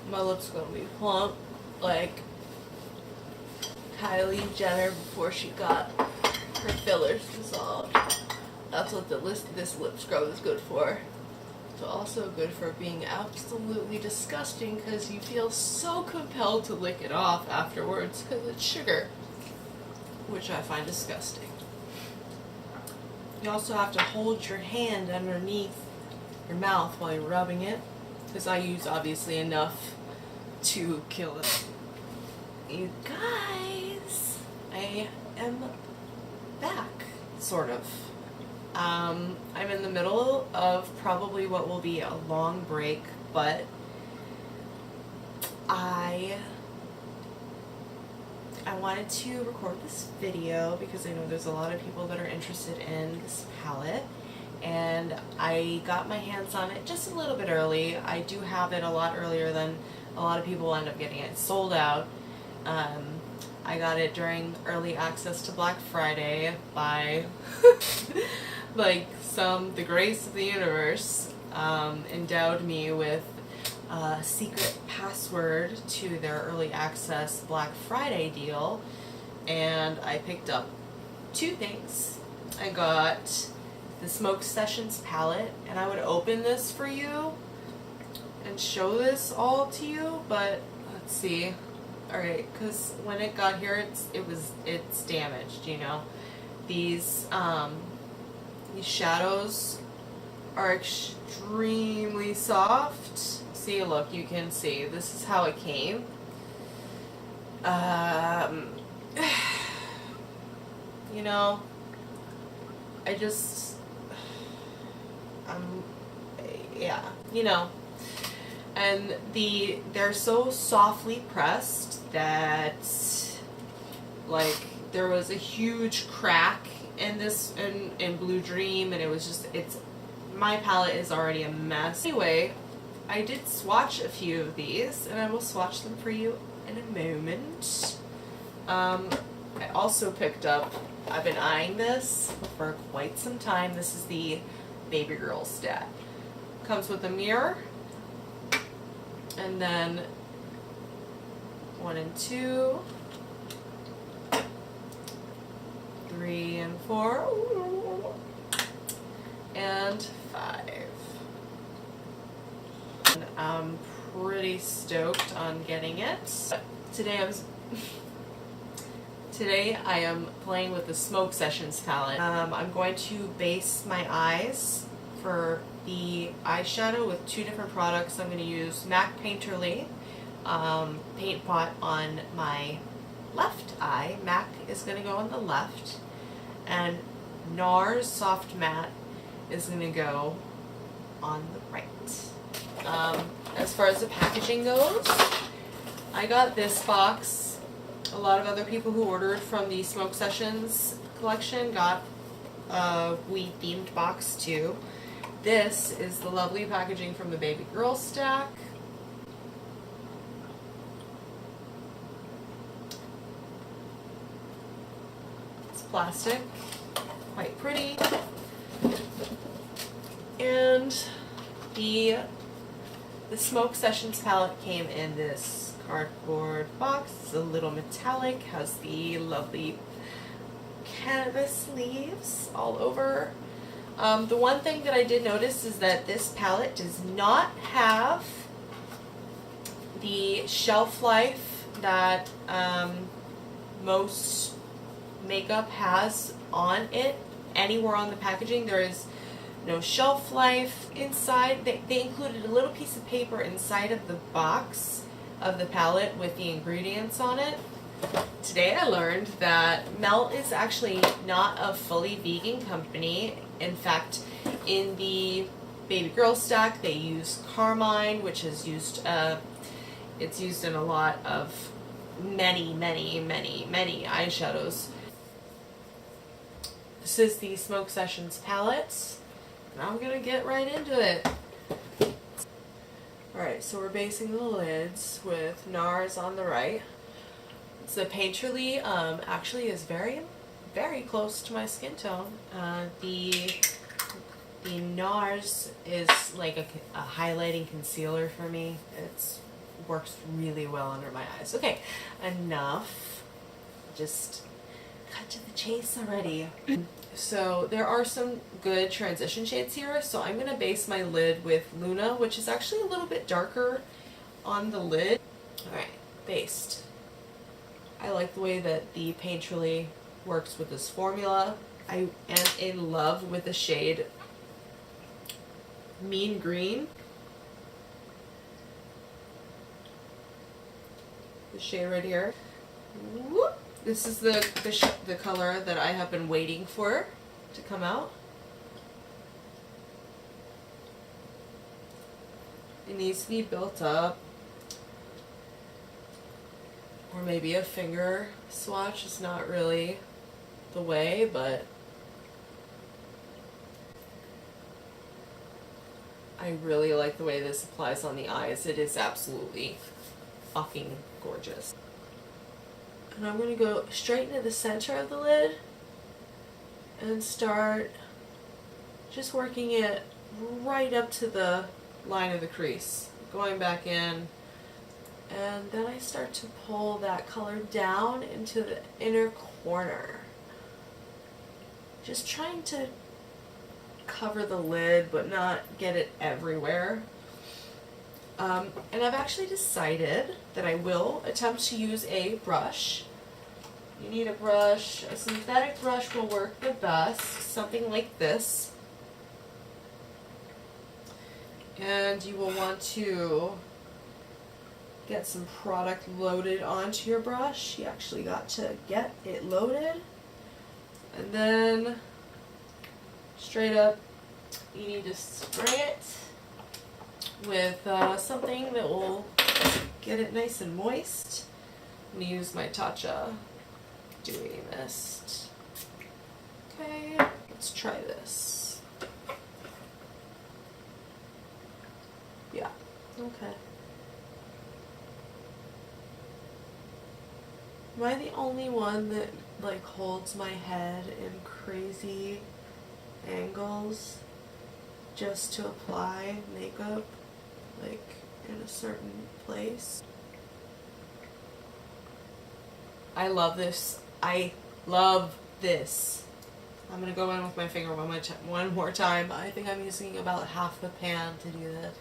My lips gonna be plump, like Kylie Jenner before she got her fillers dissolved. That's what this lip scrub is good for. It's also good for being absolutely disgusting because you feel so compelled to lick it off afterwards because it's sugar, which I find disgusting. You also have to hold your hand underneath your mouth while you're rubbing it, because I use obviously enough to kill it. You guys, I am back, sort of. I'm in the middle of probably what will be a long break, but I wanted to record this video because I know there's a lot of people that are interested in this palette, and I got my hands on it just a little bit early. I do have it a lot earlier than a lot of people end up getting it. It's sold out. I got it during early access to Black Friday by like the grace of the universe endowed me with a secret password to their early access Black Friday deal, and I picked up two things. I got the Smoke Sessions palette, and I would open this for you and show this all to you, but let's see. Alright, because when it got here, it's damaged, you know. These shadows are extremely soft. See, look, you can see. This is how it came. You know, yeah, you know. And they're so softly pressed that, like, there was a huge crack in this, in Blue Dream, and it was just, my palette is already a mess. Anyway, I did swatch a few of these, and I will swatch them for you in a moment. I also picked up, I've been eyeing this for quite some time. This is the Babygirl stat. Comes with a mirror, and then 1 and 2, 3 and 4, and 5. And I'm pretty stoked on getting it. Today I am playing with the Smoke Sessions palette. I'm going to base my eyes for the eyeshadow with two different products. I'm going to use MAC Painterly paint pot on my left eye. MAC is going to go on the left, and NARS Soft Matte is going to go on the right. As far as the packaging goes, I got this box. A lot of other people who ordered from the Smoke Sessions collection got a weed themed box too. This is the lovely packaging from the Babygirl stack. It's plastic, quite pretty. And the Smoke Sessions palette came in this cardboard box. It's a little metallic, has the lovely canvas leaves all over. The one thing that I did notice is that this palette does not have the shelf life that most makeup has on it. Anywhere on the packaging, there is no shelf life inside. They included a little piece of paper inside of the box of the palette with the ingredients on it. Today I learned that Melt is actually not a fully vegan company. In fact, in the Babygirl stack they use carmine, which is used, it's used in a lot of many eyeshadows. This is the Smoke Sessions palette, and I'm gonna get right into it. Alright, so we're basing the lids with NARS on the right. So Painterly actually is very close to my skin tone. The NARS is like a highlighting concealer for me. It's works really well under my eyes. Okay, enough. Just cut to the chase already. So there are some good transition shades here. So I'm going to base my lid with Luna, which is actually a little bit darker on the lid. Alright, based. I like the way that the Painterly works with this formula. I am in love with the shade Mean Green. The shade right here. Whoop. This is the color that I have been waiting for to come out. It needs to be built up. Or maybe a finger swatch is not really the way, but I really like the way this applies on the eyes. It is absolutely fucking gorgeous. And I'm going to go straight into the center of the lid and start just working it right up to the line of the crease. Going back in, and then I start to pull that color down into the inner corner. Just trying to cover the lid but not get it everywhere. And I've actually decided that I will attempt to use a brush. You need a brush. A synthetic brush will work the best. Something like this. And you will want to get some product loaded onto your brush. You actually got to get it loaded. And then straight up you need to spray it with something that will get it nice and moist. I'm going to use my Tatcha Dewy Mist. Okay, let's try this. Yeah, okay. Am I the only one that like holds my head in crazy angles just to apply makeup like in a certain place? I love this. I love this. I'm gonna go in with my finger one more time. I think I'm using about half the pan to do this.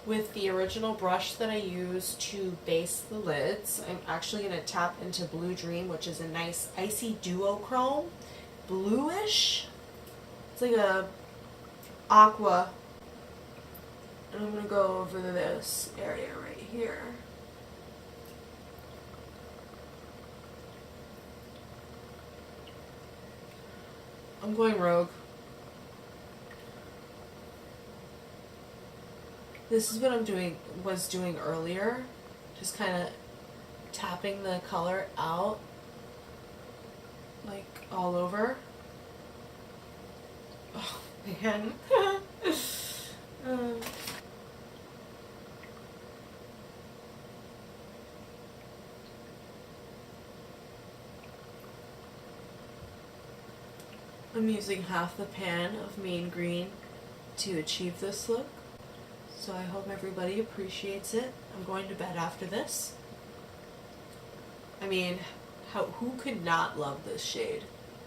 With the original brush that I use to base the lids, I'm actually going to tap into Blue Dream, which is a nice icy duochrome. Bluish. It's like a aqua. And I'm going to go over this area right here. I'm going rogue. This is what was doing earlier. Just kind of tapping the color out, like all over. Oh, man. I'm using half the pan of Mean Green to achieve this look. So I hope everybody appreciates it. I'm going to bed after this. I mean, who could not love this shade?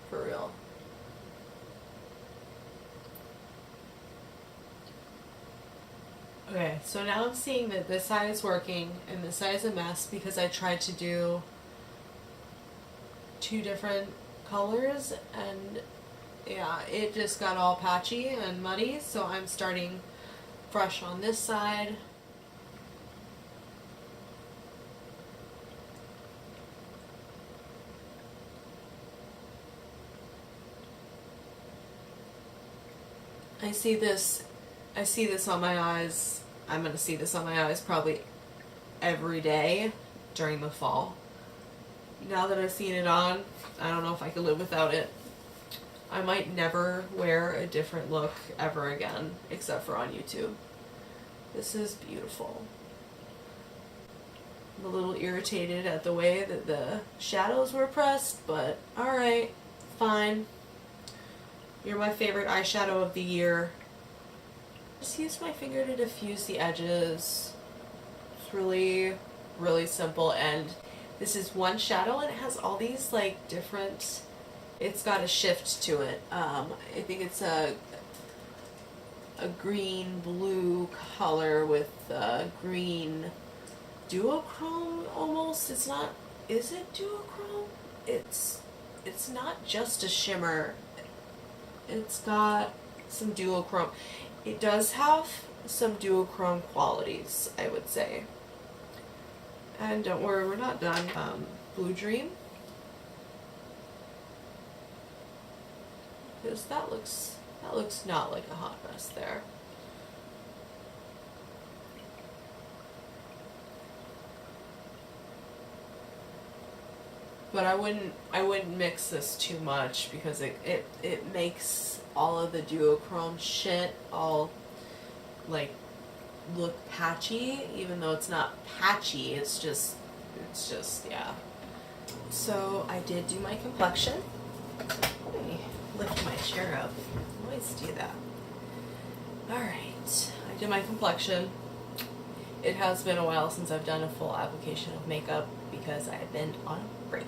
For real. Okay, so now I'm seeing that this eye is working and this eye is a mess because I tried to do two different colors and yeah, it just got all patchy and muddy, so I'm starting fresh on this side. I see this on my eyes. I'm gonna see this on my eyes probably every day during the fall. Now that I've seen it on, I don't know if I could live without it. I might never wear a different look ever again, except for on YouTube. This is beautiful. I'm a little irritated at the way that the shadows were pressed, but alright, fine. You're my favorite eyeshadow of the year. Just use my finger to diffuse the edges. It's really, really simple, and this is one shadow and it has all these like different, it's got a shift to it. I think it's a green blue color with green duochrome almost. It's not, is it duochrome? It's not just a shimmer. It's got some duochrome. It does have some duochrome qualities, I would say. And don't worry, we're not done. Blue Dream. Because that looks not like a hot mess there. But I wouldn't mix this too much because it makes all of the duochrome shit all like look patchy, even though it's not patchy. It's just yeah. So I did do my complexion. Let me lift my chair up. I always do that. Alright, I did my complexion. It has been a while since I've done a full application of makeup because I have been on a break.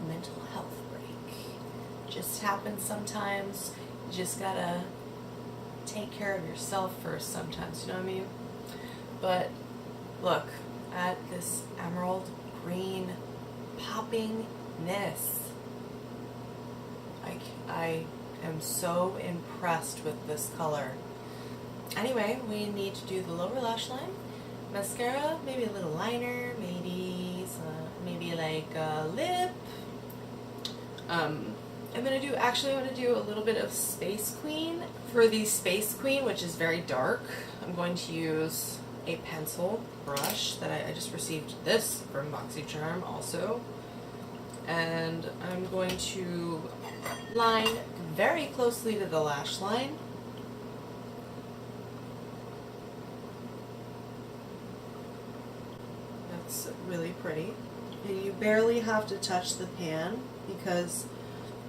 Mental health break. Just happens sometimes. You just gotta take care of yourself first sometimes, you know what I mean? But look at this emerald green poppingness. I am so impressed with this color. Anyway, we need to do the lower lash line. Mascara, maybe a little liner, maybe like a lip. I'm gonna do a little bit of Space Queen. For the Space Queen, which is very dark, I'm going to use a pencil brush that I just received this from BoxyCharm also. And I'm going to line very closely to the lash line. That's really pretty. And you barely have to touch the pan because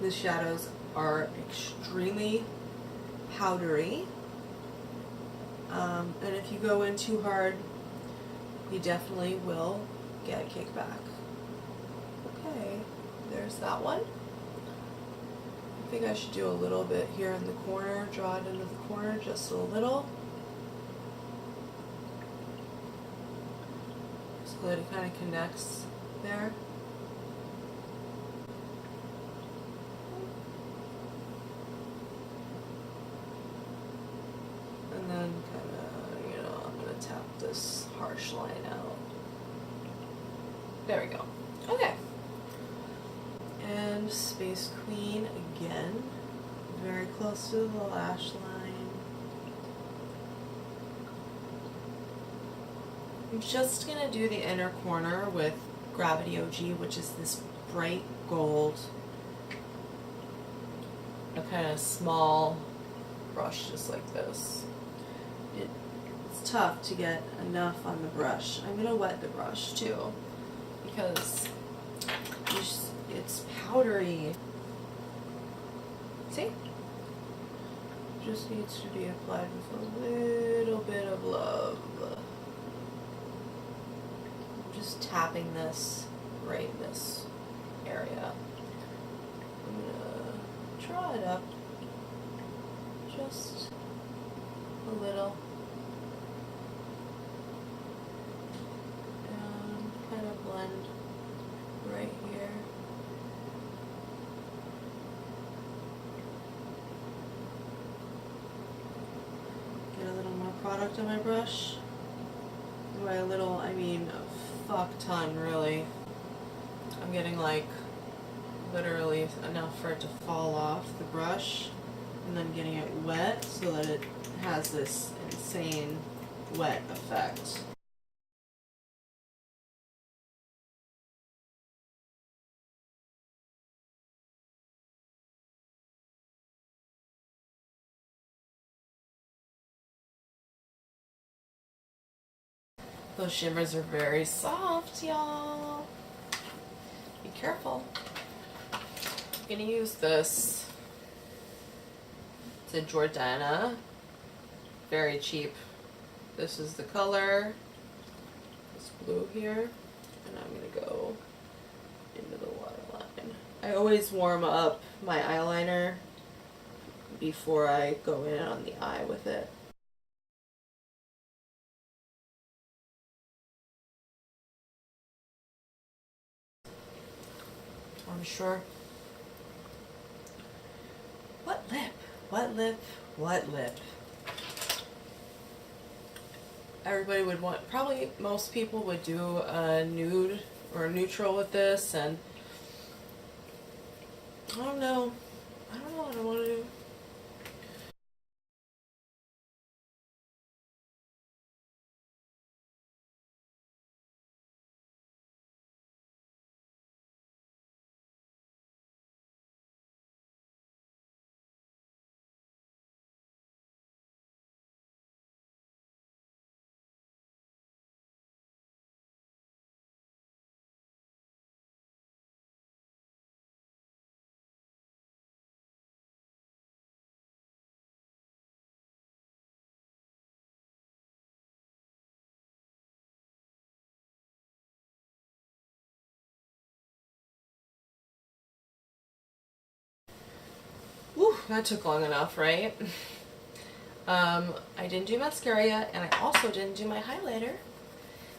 the shadows are extremely powdery. And if you go in too hard, you definitely will get a kickback. Okay, there's that one. I think I should do a little bit here in the corner, draw it into the corner just a little. So that it kind of connects there. And then kind of, you know, I'm going to tap this harsh line out. There we go. Okay. And Space Queen again, very close to the lash line. I'm just going to do the inner corner with Gravity OG, which is this bright gold, a kind of small brush just like this. It's tough to get enough on the brush. I'm going to wet the brush too because it's powdery. See? Just needs to be applied with a little bit of love. I'm just tapping this right in this area. I'm gonna draw it up just a little. And kind of blend right here. Get a little more product on my brush. By a little, I mean a fuck ton, really. I'm getting like literally enough for it to fall off the brush, and then getting it wet so that it has this insane wet effect. Those shimmers are very soft, y'all. Be careful. I'm gonna use this. It's a Jordana. Very cheap. This is the color. blue here, and I'm gonna go into the waterline. I always warm up my eyeliner before I go in on the eye with it. I'm sure. What lip? What lip? What lip? Everybody would want, probably most people would do a nude or a neutral with this, and I don't know. I don't know what I want to do. Whew, that took long enough, right? I didn't do mascara yet, and I also didn't do my highlighter.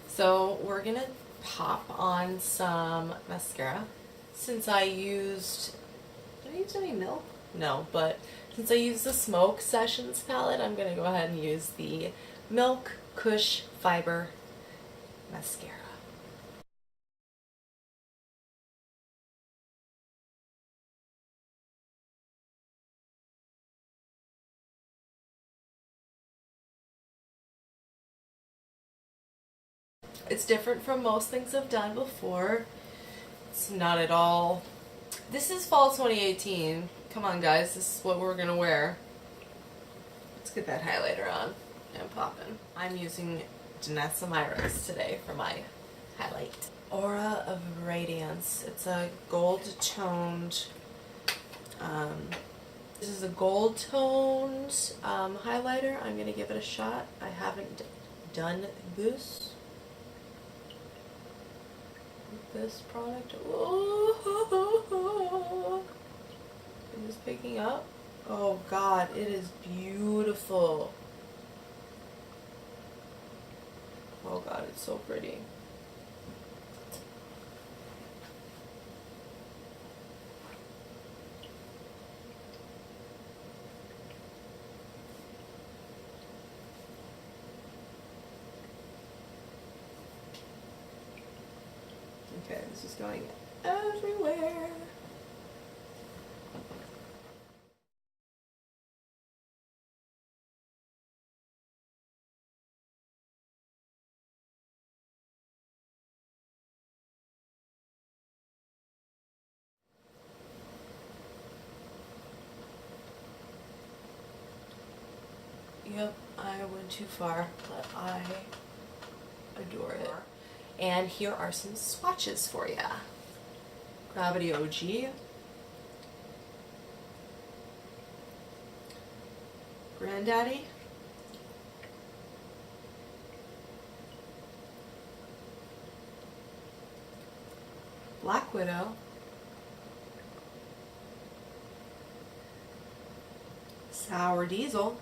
So we're gonna pop on some mascara. Since I used, did I use any milk? No, but since I used the Smoke Sessions palette, I'm gonna go ahead and use the Milk Kush Fiber mascara. It's different from most things I've done before. It's not at all. This is fall 2018. Come on, guys. This is what we're gonna wear. Let's get that highlighter on and popping. I'm using Danessa Myricks today for my highlight. Aura of Radiance. It's a gold toned. This is a gold toned highlighter. I'm gonna give it a shot. I haven't done this product. Oh, it is picking up. Oh God, it is beautiful. Oh God, it's so pretty. Okay, this is going everywhere. Yep, I went too far, but I adore it. And here are some swatches for ya. Gravity OG, Granddaddy, Black Widow, Sour Diesel.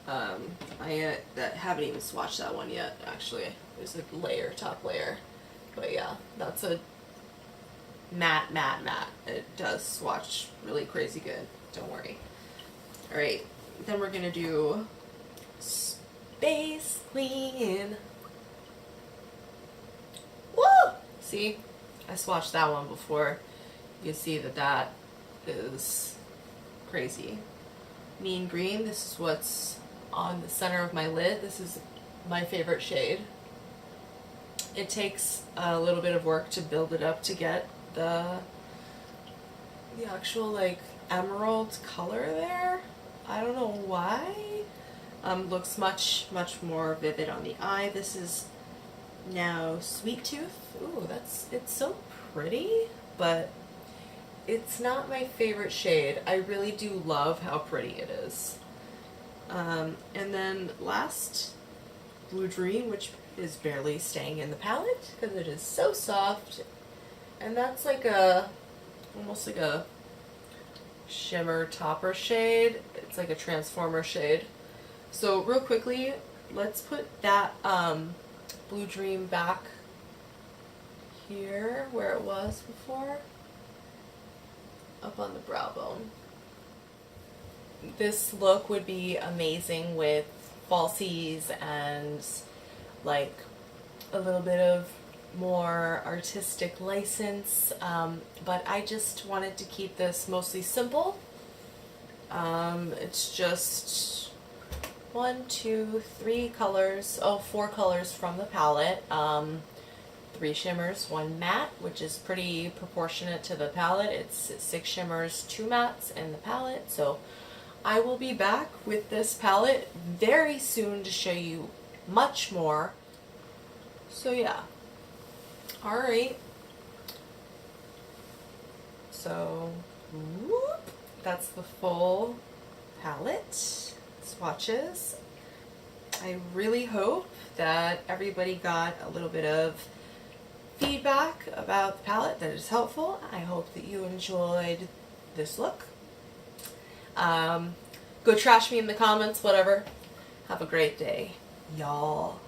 I haven't even swatched that one yet, actually. There's a layer, top layer. But yeah, that's a matte. It does swatch really crazy good. Don't worry. Alright, then we're gonna do Space Queen. Woo! See? I swatched that one before. You can see that that is crazy. Mean Green, this is what's on the center of my lid. This is my favorite shade. It takes a little bit of work to build it up to get the actual like emerald color there. I don't know why. Looks much more vivid on the eye. This is now Sweet Tooth. Ooh, it's so pretty, but it's not my favorite shade. I really do love how pretty it is. And then last, Blue Dream, which is barely staying in the palette because it is so soft. And that's like a, almost like a shimmer topper shade. It's like a transformer shade. So real quickly, let's put that Blue Dream back here where it was before, up on the brow bone. This look would be amazing with falsies and like a little bit of more artistic license, but I just wanted to keep this mostly simple. It's just 1, 2, 3 colors, four colors from the palette. 3 shimmers, 1 matte, which is pretty proportionate to the palette. It's 6 shimmers, 2 mattes in the palette. So I will be back with this palette very soon to show you much more. So yeah. Alright. So whoop, that's the full palette. Swatches. I really hope that everybody got a little bit of feedback about the palette that is helpful. I hope that you enjoyed this look. Go trash me in the comments, whatever. Have a great day, y'all.